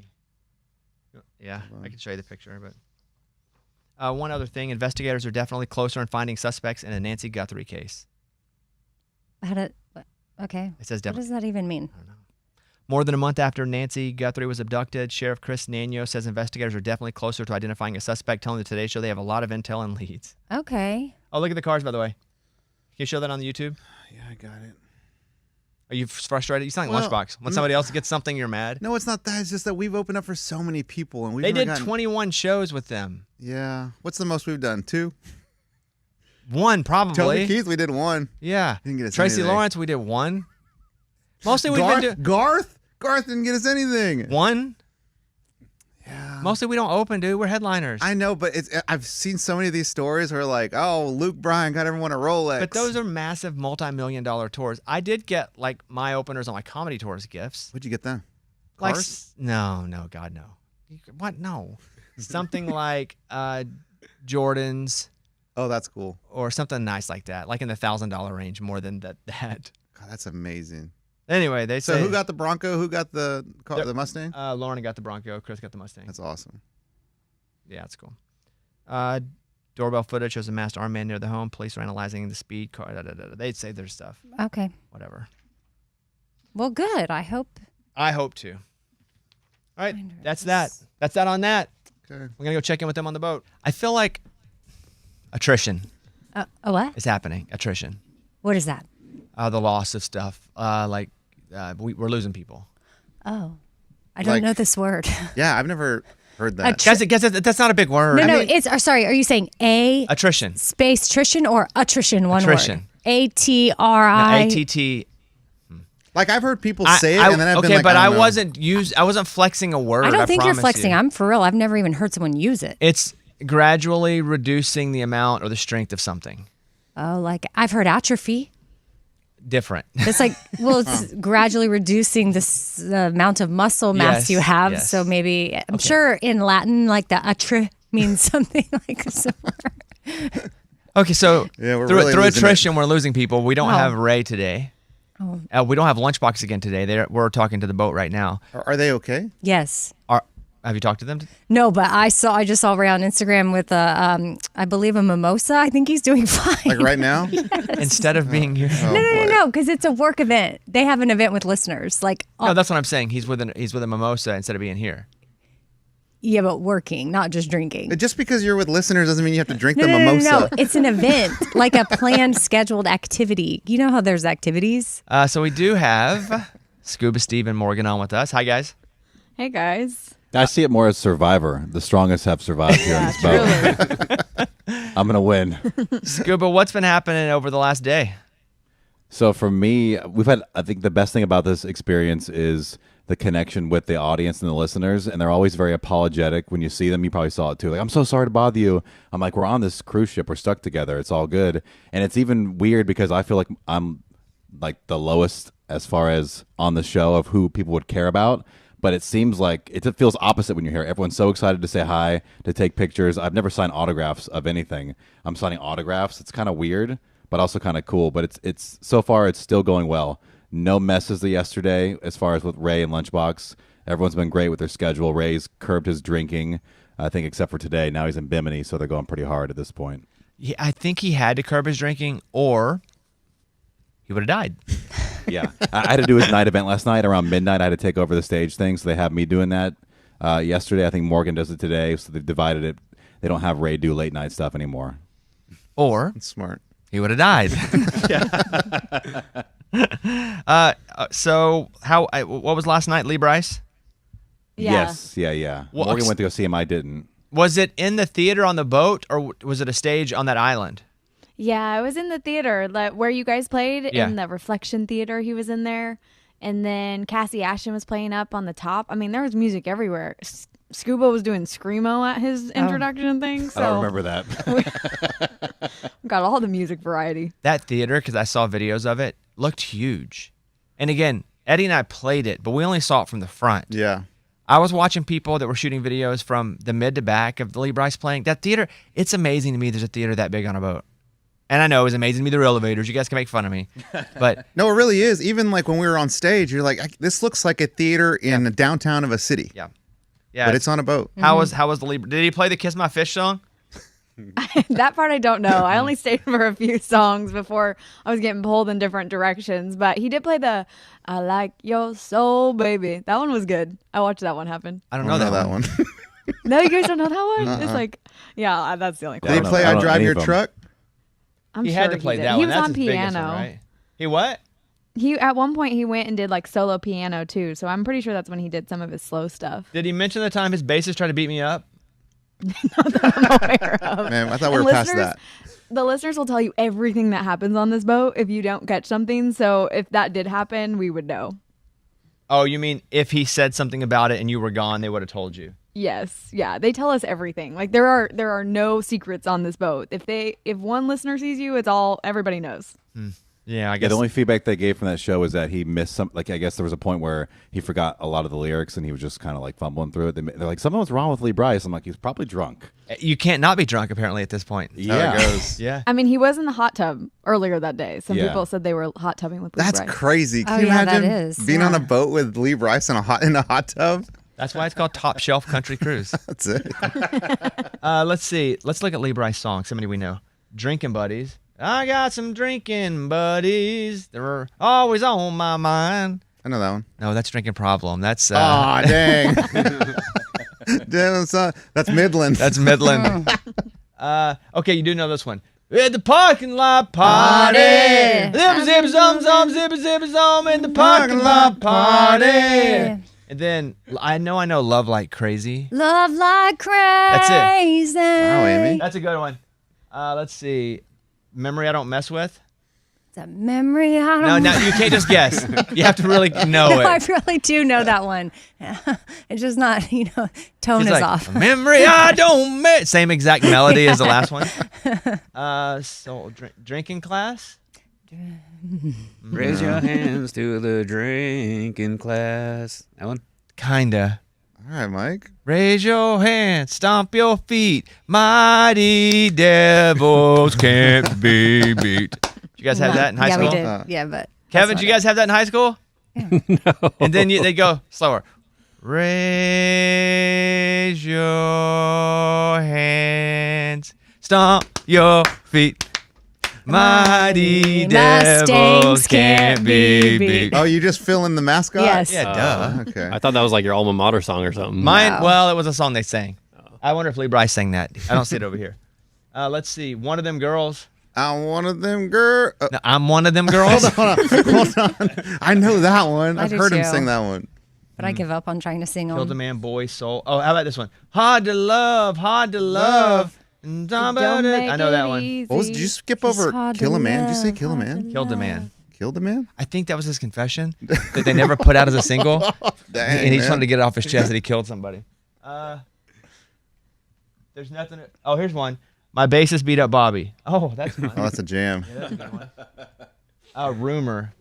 Yeah, I can show you the picture. But one other thing, investigators are definitely closer in finding suspects in a Nancy Guthrie case. Okay. It says What definitely. does that even mean? I don't know. More than a month after Nancy Guthrie was abducted, Sheriff Chris Nano says investigators are definitely closer to identifying a suspect, telling the Today Show they have a lot of intel and leads. Okay. Oh, look at the cars, by the way. Can you show that on the YouTube? Yeah, I got it. Are you frustrated? You sound like Well, Lunchbox. When somebody else gets something, you're mad. No, it's not that. It's just that we've opened up for so many people, and we've They never did gotten- 21 shows with them. Yeah. What's the most we've done? 2? One, probably. Toby Keith, we did 1. Yeah. Didn't get us Tracy anything. Lawrence, we did 1. Mostly we've Garth? been doing Garth didn't get us anything. 1. Yeah. Mostly we don't open, dude. We're headliners. I know, but I've seen so many of these stories where like, oh, Luke Bryan got everyone a Rolex. But those are massive multi-million-dollar tours. I did get like my openers on my comedy tours gifts. What'd you get them? Like Cars? no, God, no. What? No. Something like Jordans Oh, that's cool. or something nice like that, like in the $1,000 range, more than that. God, that's amazing. Anyway, they So say who got the Bronco? Who got the car, the Mustang? Lauren got the Bronco, Chris got the Mustang. That's awesome. Yeah, it's cool. Doorbell footage shows a masked armed man near the home. Police are analyzing the speed car. They'd say their stuff. Okay. Whatever. Well, good. I hope. I hope to. All right, that's that. That's that on that. Okay. We're going to go check in with them on the boat. I feel like attrition A what? is happening. Attrition. What is that? The loss of stuff. We're losing people. Oh, I don't Like- know this word. Yeah, I've never heard that. Guys, that's not a big word. No, mean- it's sorry. Are you saying Attrition. space trition or attrition? One Attrition. word. ATRI. ATT Like I've heard people say it, and then I've been like, but I I don't know. wasn't flexing a word. I don't think you're promise flexing. you. I'm for real. I've never even heard someone use it. It's gradually reducing the amount or the strength of something. Oh, like I've heard atrophy. Different. It's like, well, it's gradually reducing the amount of muscle mass Yes, you have. yes. So maybe, I'm sure in Latin, like the atre means something like similar. Okay, so Yeah, we're through, really through losing attrition, we're losing people. We don't Oh. have Ray today. Oh. We don't have Lunchbox again today. We're talking to the boat right now. Are they okay? Yes. Have you talked to them? No, but I just saw Ray on Instagram with I believe a mimosa. I think he's doing fine. Like right now? Instead of being here. Oh, No, boy. because it's a work event. They have an event with listeners. Like, No, that's what I'm saying. He's with a mimosa instead of being here. yeah, but working, not just drinking. Just because you're with listeners doesn't mean you have to drink No, the no, mimosa. no. It's an event, like a planned, scheduled activity. You know how there's activities? So we do have Scuba Steve and Morgan on with us. Hi, guys. Hey guys. I see it more as Survivor. The strongest have survived here in this boat. I'm gonna win. Scuba, what's been happening over the last day? So for me, I think the best thing about this experience is the connection with the audience and the listeners, and they're always very apologetic when you see them. You probably saw it too. Like, I'm so sorry to bother you. I'm like, we're on this cruise ship. We're stuck together. It's all good. And it's even weird because I feel like I'm like the lowest as far as on the show of who people would care about. But it seems like it feels opposite when you're here. Everyone's so excited to say hi, to take pictures. I've never signed autographs of anything. I'm signing autographs. It's kind of weird, but also kind of cool. But it's so far it's still going well. No messes yesterday as far as with Ray and Lunchbox. Everyone's been great with their schedule. Ray's curbed his drinking, I think, except for today. Now he's in Bimini, so they're going pretty hard at this point. Yeah, I think he had to curb his drinking, or he would have died. Yeah, I had to do his night event last night around midnight. I had to take over the stage thing, so they have me doing that yesterday. I think Morgan does it today, so they've divided it. They don't have Ray do late night stuff anymore. Or That's smart. he would have died. So what was last night, Lee Brice? Yeah. Yes, yeah. Well, Morgan went to go see him. I didn't. Was it in the theater on the boat, or was it a stage on that island? Yeah, I was in the theater where you guys played Yeah. in the Reflection Theater. He was in there. And then Cassie Ashton was playing up on the top. I mean, there was music everywhere. Scuba was doing Screamo at his introduction thing. So I don't remember that. got all the music variety. That theater, because I saw videos of it, looked huge. And again, Eddie and I played it, but we only saw it from the front. Yeah. I was watching people that were shooting videos from the mid to back of the Lee Brice playing. That theater, it's amazing to me there's a theater that big on a boat. And I know it was amazing to me, the elevators. You guys can make fun of me. But No, it really is. Even like when we were on stage, you're like, this looks like a theater in the downtown of a city. yeah. But it's on a boat. How was the Lee? Did he play the Kiss My Fish song? That part I don't know. I only stayed for a few songs before I was getting pulled in different directions. But he did play the I Like Your Soul, Baby. That one was good. I watched that one happen. I don't I know don't that one. No, you guys don't know that one? It's like, yeah, that's the only Did he one. play I I don't know Drive any Your of them. Truck? I'm He sure had to play did. that He one. was That's on his biggest piano. one, right? He what? He at one point he went and did like solo piano too. So I'm pretty sure that's when he did some of his slow stuff. Did he mention the time his bassist tried to beat me up? I'm aware of. Man, I thought we And were past listeners- that. The listeners will tell you everything that happens on this boat if you don't catch something. So if that did happen, we would know. Oh, you mean if he said something about it and you were gone, they would have told you? Yes, yeah, they tell us everything. Like there are no secrets on this boat. If one listener sees you, it's all everybody knows. Yeah, I Yeah, guess. the only feedback they gave from that show was that he missed some. Like, I guess there was a point where he forgot a lot of the lyrics and he was just kind of like fumbling through it. They're like, something was wrong with Lee Brice. I'm like, he's probably drunk. You can't not be drunk apparently at this point. How it goes. Yeah. I mean, he was in the hot tub earlier that day. Some Yeah. people said they were hot tubbing with Lee That's Brice. crazy. Can Oh, you yeah, that imagine is, being on yeah. a boat with Lee Brice in a hot tub? That's why it's called Top Shelf Country Cruise. That's it. Let's see. Let's look at Lee Brice songs. Somebody we know. Drinking Buddies. I got some drinking buddies. They're always on my mind. I know that one. No, that's Drinking Problem. That's Aw, dang. Damn, that's Midland. that's Midland. Okay, you do know this one. At the parking lot party. Zip zip zum zum zip zip zum in the parking lot party. And then I know Love Like Crazy. Love like crazy. Wow, Amy. That's a good one. Let's see. Memory I Don't Mess With. The memory out No, of no, you can't just guess. You have to really know No, it. I really do know that one. It's just not, tone She's is like, off. memory I don't miss. Same exact melody as the last one. So drinking class. Raise your hands to the drinking class. That one? Kinda. All right, Mike. Raise your hands, stomp your feet. Mighty devils can't be beat. Did you guys have that in high yeah, school? we did. Yeah, but Kevin, that's did you guys have that in high school? No. And then they go slower. Raise your hands, stomp your feet. Mighty devils Mustangs can't be beat. Oh, you just fill in the mascot? Yes. Yeah, duh. Okay. I thought that was like your alma mater song or something. Mine, No. well, it was a song they sang. I wonder if Lee Brice sang that. I don't see it over here. Let's see. One of them girls. I'm one of them girl. No, I'm one of them girls. Hold on. I know that one. I I've do heard him too. sing that one. But I give up on trying to sing Killed a them. man, boy, soul. Oh, how about this one? Hard to love, hard to love. And Don't I make know that it one. easy. What was? Did you skip It's over hard to Kill a Man? Did you say love, Kill a hard Man? to Killed a man. Killed a Man? I think that was his confession that they never put out as a single. Dang, And he just man. wanted to get it off his chest that he killed somebody. There's nothing. Oh, here's one. My bassist beat up Bobby. Oh, that's fine. Oh, that's a jam. That's a good one. Rumor.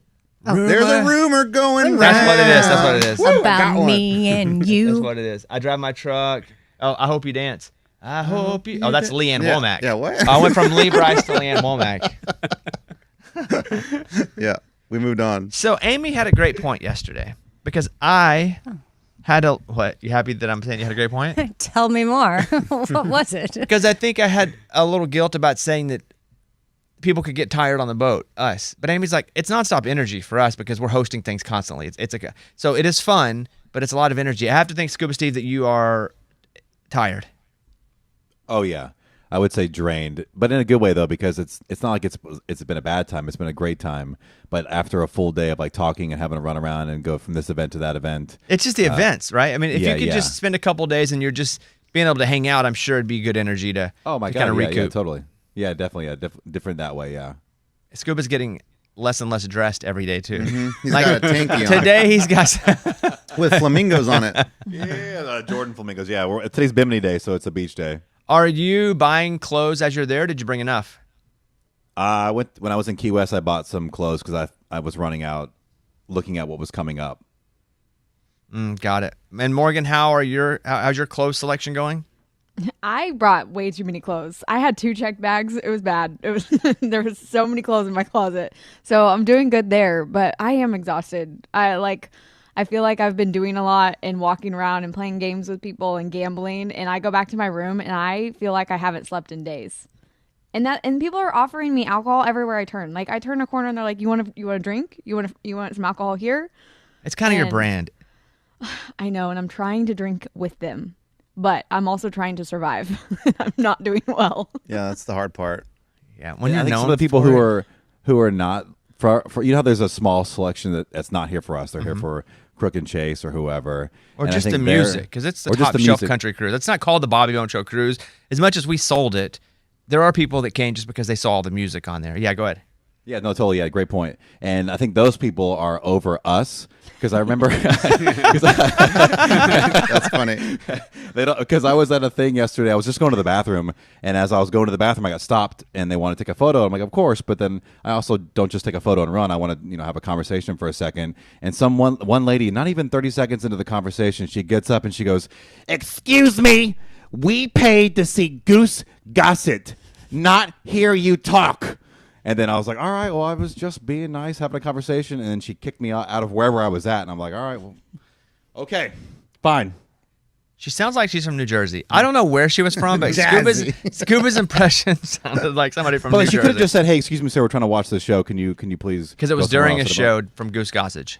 There's a rumor going round. That's what it is. That's what it is. got About one. me and That's you. what it is. I drive my truck. Oh, I hope you dance. I hope you. Oh, that's Leanne Yeah, Womack. yeah, what? I went from Lee Brice to Leanne Womack. Yeah, we moved on. So Amy had a great point yesterday because I had a what? You happy that I'm saying you had a great point? Tell me more. What was it? Because I think I had a little guilt about saying that people could get tired on the boat, us. But Amy's like, it's nonstop energy for us because we're hosting things constantly. So it is fun, but it's a lot of energy. I have to think, Scuba Steve, that you are tired. Oh yeah, I would say drained, but in a good way though, because it's not like it's been a bad time. It's been a great time. But after a full day of like talking and having to run around and go from this event to that event, It's just the events, right? I mean, if yeah, you could yeah. just spend a couple of days and you're just being able to hang out, I'm sure it'd be good energy to oh my to god, kind of yeah, recoup. yeah, totally, yeah, definitely, yeah, different that way, yeah. Scuba's getting less and less dressed every day too. He's got a tanky on Today he's got. with flamingos on it. Yeah, Jordan flamingos. Yeah, today's Bimini Day, so it's a beach day. Are you buying clothes as you're there? Did you bring enough? I went when I was in Key West. I bought some clothes because I was running out, looking at what was coming up. Got it. And Morgan, how's your clothes selection going? I brought way too many clothes. I had 2 checked bags. It was bad. It was there was so many clothes in my closet. So I'm doing good there, but I am exhausted. I feel like I've been doing a lot and walking around and playing games with people and gambling, and I go back to my room and I feel like I haven't slept in days. And people are offering me alcohol everywhere I turn. Like I turn a corner and they're like, "You want a drink? You want some alcohol here?" It's kind of your And- brand. I know, and I'm trying to drink with them, but I'm also trying to survive. I'm not doing well. Yeah, that's the hard part. Yeah, when I you're think known some of the people for it- who are not for how there's a small selection that's not here for us. They're here for Crook and Chase or whoever, or And I just the think they're- music, because it's the or just top the shelf music. country cruise. It's not called the Bobby Bone Show cruise. As much as we sold it, there are people that came just because they saw all the music on there. Yeah, go ahead. Yeah, no, totally. Yeah, great point. And I think those people are over us because I remember That's funny. because I was at a thing yesterday. I was just going to the bathroom, and as I was going to the bathroom, I got stopped, and they wanted to take a photo. I'm like, of course, but then I also don't just take a photo and run. I want to, have a conversation for a second. And one lady, not even 30 seconds into the conversation, she gets up and she goes, "Excuse me, we paid to see Goose Gossett, not hear you talk." And then I was like, all right, well, I was just being nice, having a conversation. And then she kicked me out of wherever I was at. And I'm like, all right, well, okay, fine. She sounds like she's from New Jersey. I don't know where she was from, but Jazzy. Scuba's impression sounded like somebody from But New she could Jersey. have just said, hey, excuse me, sir, we're trying to watch the show. Can you please? Because it was go somewhere during a else?" show from Goose Gossage.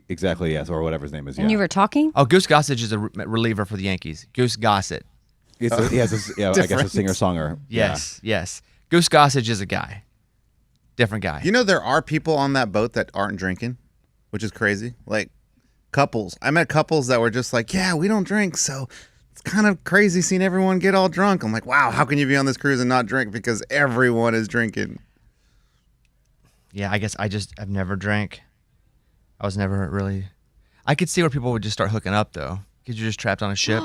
Exactly, yes, or whatever his name is. And you were talking? Oh, Goose Gossage is a reliever for the Yankees. Goose Gossett. he has I guess a singer-songer. Yes, yes. Goose Gossage is a guy. Different guy. You know, there are people on that boat that aren't drinking, which is crazy. Like couples. I met couples that were just like, yeah, we don't drink. So it's kind of crazy seeing everyone get all drunk. I'm like, wow, how can you be on this cruise and not drink? Because everyone is drinking. Yeah, I guess I've never drank. I was never really. I could see where people would just start hooking up though, because you're just trapped on a ship.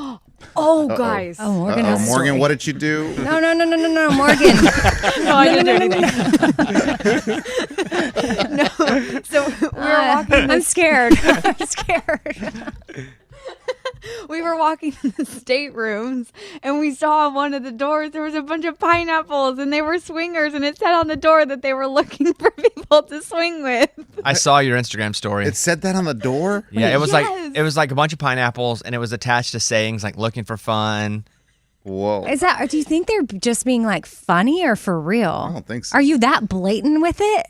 Oh, guys. Oh, Morgan has a Morgan, story. what did you do? No, Morgan. No, I didn't do anything. No. So we were walking. I'm scared. I'm scared. We were walking in the staterooms, and we saw on one of the doors there was a bunch of pineapples, and they were swingers, and it said on the door that they were looking for people to swing with. I saw your Instagram story. It said that on the door? Yeah, it was Yes. like a bunch of pineapples, and it was attached to sayings like "looking for fun." Whoa. Do you think they're just being like funny or for real? I don't think so. Are you that blatant with it?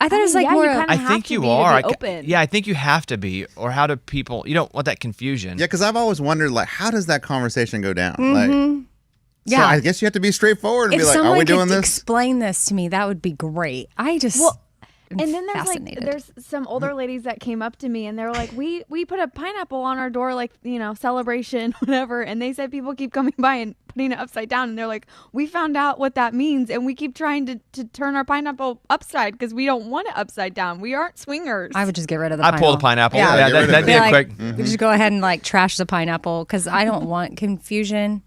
I thought it was like yeah, more. you kinda I have think to you be to are. be open. Yeah, I think you have to be, or how do people? You don't want that confusion. Yeah, because I've always wondered, like, how does that conversation go down? Mm-hmm. Like, Yeah. So I guess you have to be straightforward and if be like, someone are we could doing this? explain this to me, that would be great. I just. am And then fascinated. there's some older ladies that came up to me and they were like, we put a pineapple on our door, like, celebration, whatever. And they said people keep coming by and putting it upside down. And they're like, we found out what that means. And we keep trying to turn our pineapple upside because we don't want it upside down. We aren't swingers. I would just get rid of the I pineapple. pull the pineapple. Yeah. Yeah, get rid of that'd it. be Be a like, quick. Just go ahead and like trash the pineapple because I don't want confusion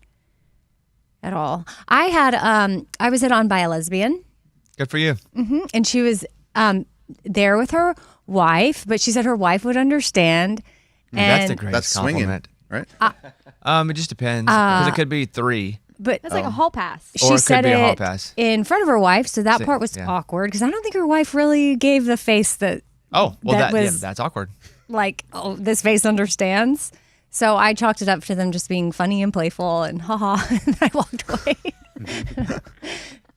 at all. I was on by a lesbian. Good for you. And she was there with her wife, but she said her wife would understand. That's And, the greatest That's swinging, compliment. right? It just depends because it could be 3. but That's like a hall pass. Or she it could said be a hall it pass. in front of her wife, so that part was yeah. awkward because I don't think her wife really gave the face that Oh, well, That was- that's awkward. like, oh, this face understands. So I chalked it up to them just being funny and playful and haha, and I walked away.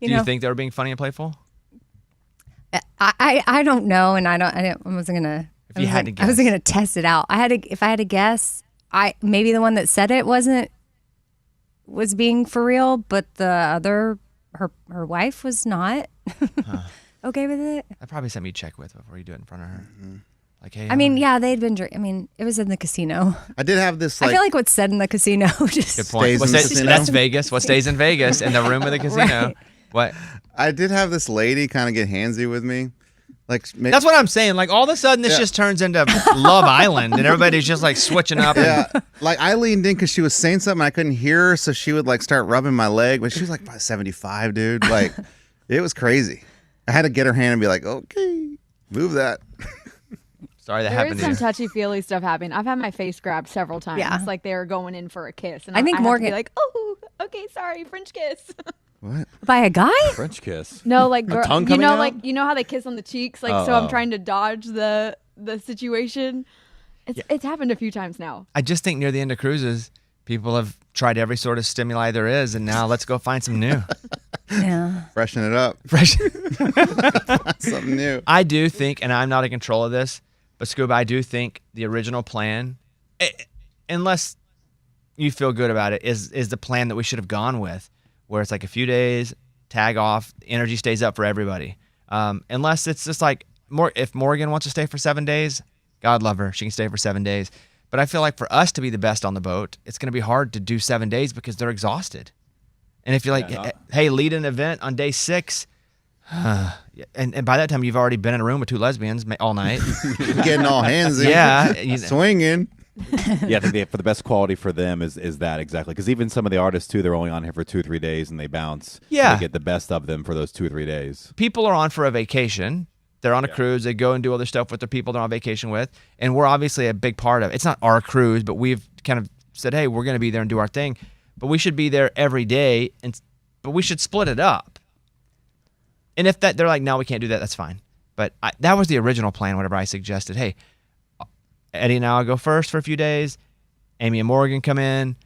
Do you think they were being funny and playful? I don't know, and I wasn't gonna. If you had to I wasn't guess. gonna test it out. If I had to guess, maybe the one that said it was being for real, but the other, her wife was not okay with it. That's probably something you check with before you do it in front of her. Like, hey, I mean, yeah, they'd been drinking. I mean, it was in the casino. I did have this, I feel like what's said in the casino just good point. stays in the casino. That's Vegas. What stays in Vegas in the room of the casino? Right. What? I did have this lady kind of get handsy with me. Like, That's what I'm saying. Like all of a sudden, this just turns into Love Island, and everybody's just like switching up. yeah, like I leaned in because she was saying something I couldn't hear her, so she would like start rubbing my leg. But she was like about 75, dude. Like, it was crazy. I had to get her hand and be like, okay, move that. Sorry that There happened is to some you. touchy-feely stuff happening. I've had my face grabbed several times. Yeah. Like they were going in for a kiss. And I think have to Morgan- be like, oh, okay, sorry, French kiss. What? by a guy. French kiss. No, like tongue you coming know, out? like you know how they kiss on the cheeks. Like so, I'm trying to dodge the situation. It's happened a few times now. I just think near the end of cruises, people have tried every sort of stimuli there is, and now let's go find some new. Yeah. Freshen it up. Fresh. Something new. I do think, and I'm not in control of this, but Scuba, I do think the original plan, unless you feel good about it, is the plan that we should have gone with, where it's like a few days, tag off, energy stays up for everybody. Unless it's just like, if Morgan wants to stay for 7 days, God love her, she can stay for 7 days. But I feel like for us to be the best on the boat, it's going to be hard to do 7 days because they're exhausted. And if you're like, hey, lead an event on day 6, and by that time you've already been in a room with 2 lesbians all night. Getting all handsy. Yeah. Swinging. Yeah, I think for the best quality for them is that exactly, because even some of the artists too, they're only on here for 2-3 days and they bounce. Yeah. They get the best of them for those 2-3 days. People are on for a vacation. They're on a cruise. They go and do other stuff with the people they're on vacation with, and we're obviously a big part of it. It's not our cruise, but we've kind of said, hey, we're going to be there and do our thing, but we should be there every day, but we should split it up. And if they're like, no, we can't do that, that's fine. But that was the original plan. Whenever I suggested, hey, Eddie and I'll go first for a few days. Amy and Morgan come in.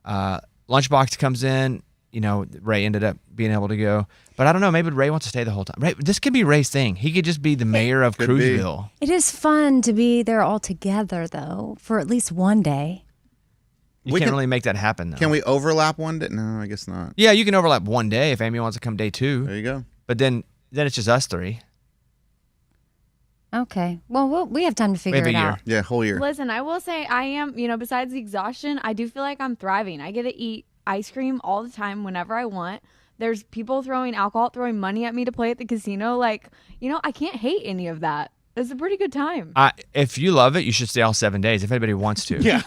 Lunchbox comes in. Ray ended up being able to go. But I don't know. Maybe Ray wants to stay the whole time. Ray, this could be Ray's thing. He could just be the mayor of Could be. Cruiseville. It is fun to be there all together, though, for at least one day. You We can't can- really make that happen, though. Can we overlap one day? No, I guess not. Yeah, you can overlap one day if Amy wants to come day 2. There you go. But then it's just us 3. Okay. Well, we have time to We figure have a it year. out. Yeah, whole year. Listen, I will say I am, besides the exhaustion, I do feel like I'm thriving. I get to eat ice cream all the time whenever I want. There's people throwing alcohol, throwing money at me to play at the casino. Like, I can't hate any of that. It's a pretty good time. If you love it, you should stay all 7 days if anybody wants to. Yeah.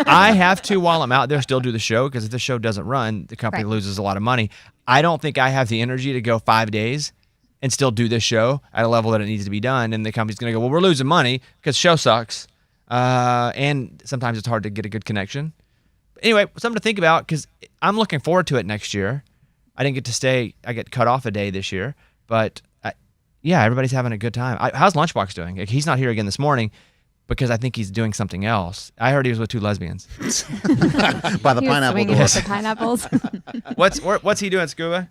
I have to, while I'm out there, still do the show, because if the show doesn't run, the company loses a lot of money. I don't think I have the energy to go 5 days and still do this show at a level that it needs to be done. And the company's going to go, well, we're losing money because show sucks. And sometimes it's hard to get a good connection. Anyway, something to think about, because I'm looking forward to it next year. I didn't get to stay. I get cut off a day this year. But yeah, everybody's having a good time. How's Lunchbox doing? Like, he's not here again this morning because I think he's doing something else. I heard he was with 2 lesbians. By the He was pineapple swinging door. at the pineapples. What's he doing, Scuba?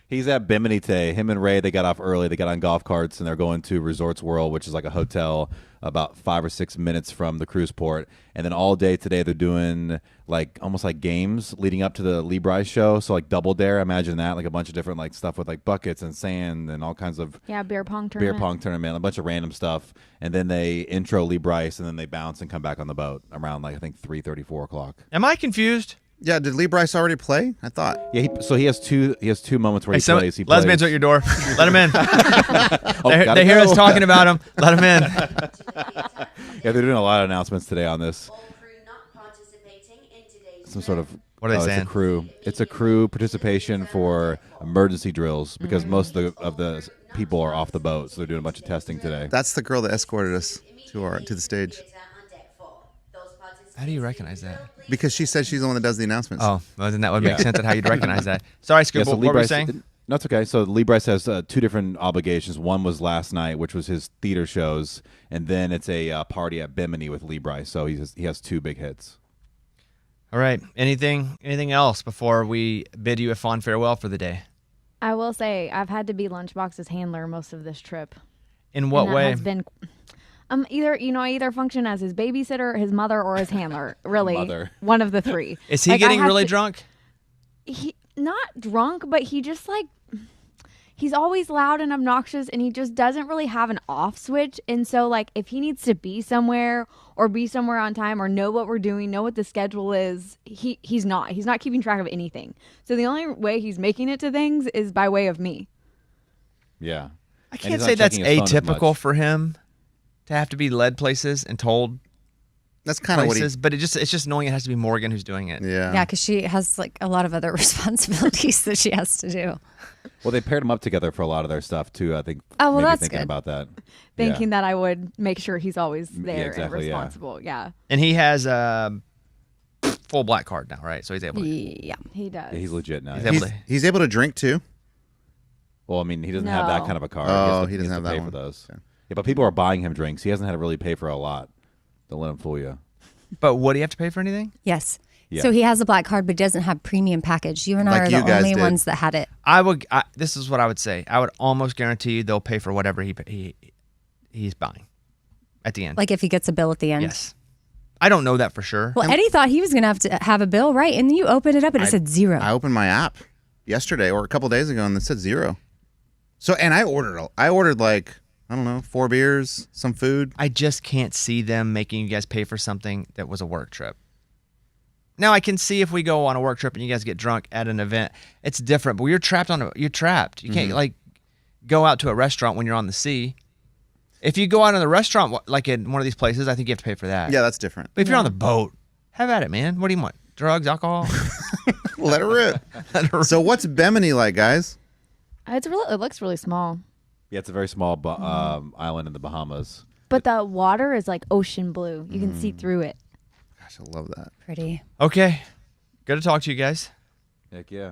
He's at Bimini today. Him and Ray, they got off early. They got on golf carts, and they're going to Resorts World, which is like a hotel about 5 or 6 minutes from the cruise port. And then all day today, they're doing like almost like games leading up to the Lee Brice show. So like Double Dare, imagine that, like a bunch of different like stuff with like buckets and sand and all kinds of Beer pong tournament. a bunch of random stuff. And then they intro Lee Brice, and then they bounce and come back on the boat around like I think 3:30, 4 o'clock. Am I confused? Yeah, did Lee Brice already play? I thought. Yeah, so he has two moments where he plays. He lesbians plays. are at your door. Let him in. Gotta they hear go. us talking about him. Let him in. Yeah, they're doing a lot of announcements today on this. All crew not participating in today's Some sort of What are they saying? It's a crew participation for emergency drills because most of the people are off the boat, so they're doing a bunch of testing today. That's the girl that escorted us to the stage. How do you recognize that? Because she said she's the one that does the announcements. Oh, well, then that would make sense at how you'd recognize that. Sorry, Scuba, so what were you saying? No, it's okay. So Lee Brice has 2 different obligations. One was last night, which was his theater shows, and then it's a party at Bimini with Lee Brice. So he has 2 big hits. All right. Anything else before we bid you a fond farewell for the day? I will say I've had to be Lunchbox's handler most of this trip. In what And that way? has been I either function as his babysitter, his mother, or his handler. Really, Mother. one of the 3. Is he Like, I getting have really to- drunk? He not drunk, but he just like he's always loud and obnoxious, and he just doesn't really have an off switch. And so, like, if he needs to be somewhere or be somewhere on time or know what we're doing, know what the schedule is, he's not keeping track of anything. So the only way he's making it to things is by way of me. Yeah. I can't say that's atypical for him to have to be led places and told That's kind of what he. places, but it's just knowing it has to be Morgan who's doing it. Yeah. Yeah, because she has like a lot of other responsibilities that she has to do. Well, they paired them up together for a lot of their stuff too. I think. Oh, well, maybe that's thinking good. about that. Thinking that I would make sure he's always there exactly, and responsible. Yeah, And he has a full black card now, right? So he's able to. Yeah. he does. Yeah, he's legit now. He's Yeah. able He's, to. he's able to drink too. Well, I mean, he doesn't have that No. kind of a card. Oh, he he doesn't has have to that pay one. for those. Okay. Yeah, but people are buying him drinks. He hasn't had to really pay for a lot. Don't let him fool you. But would he have to pay for anything? Yes. Yeah. So he has a black card, but doesn't have premium package. You and I Like are you the guys only did. ones that had it. This is what I would say. I would almost guarantee you they'll pay for whatever he's buying at the end. Like if he gets a bill at the end. Yes. I don't know that for sure. Well, Eddie thought he was going to have a bill, right? And then you opened it up and it said 0. I opened my app yesterday or a couple days ago and it said 0. So, and I ordered like, I don't know, 4 beers, some food. I just can't see them making you guys pay for something that was a work trip. Now I can see if we go on a work trip and you guys get drunk at an event, it's different. But you're trapped. You can't like go out to a restaurant when you're on the sea. If you go out in the restaurant, like in one of these places, I think you have to pay for that. Yeah, that's different. But if you're on the boat, have at it, man. What do you want? Drugs, alcohol? Let it rip. So what's Bimini like, guys? It looks really small, Yeah, it's a very small island in the Bahamas. but the water is like ocean blue. You can see through it. Gosh, I love that. Pretty. Okay. Good to talk to you guys. Heck yeah.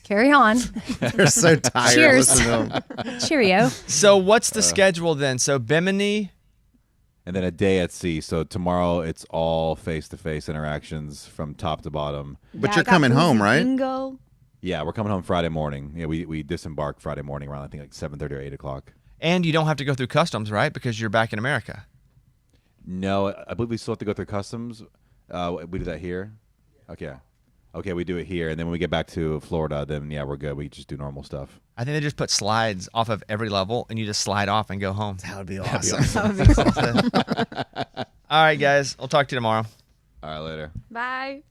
Carry on. They're so tired. Cheers. Listen to them. Cheerio. So what's the schedule then? So Bimini, And then a day at sea. So tomorrow it's all face-to-face interactions from top to bottom. But Yeah, you're I got coming home, boozy right? bingo. Yeah, we're coming home Friday morning. Yeah, we disembark Friday morning around I think like 7:30 or 8 o'clock. and you don't have to go through customs, right? Because you're back in America. No, I believe we still have to go through customs. We do that here. Okay, we do it here, and then when we get back to Florida, then yeah, we're good. We just do normal stuff. I think they just put slides off of every level, and you just slide off and go home. That would be awesome. That would be cool. All right, guys. I'll talk to you tomorrow. All right, later. Bye.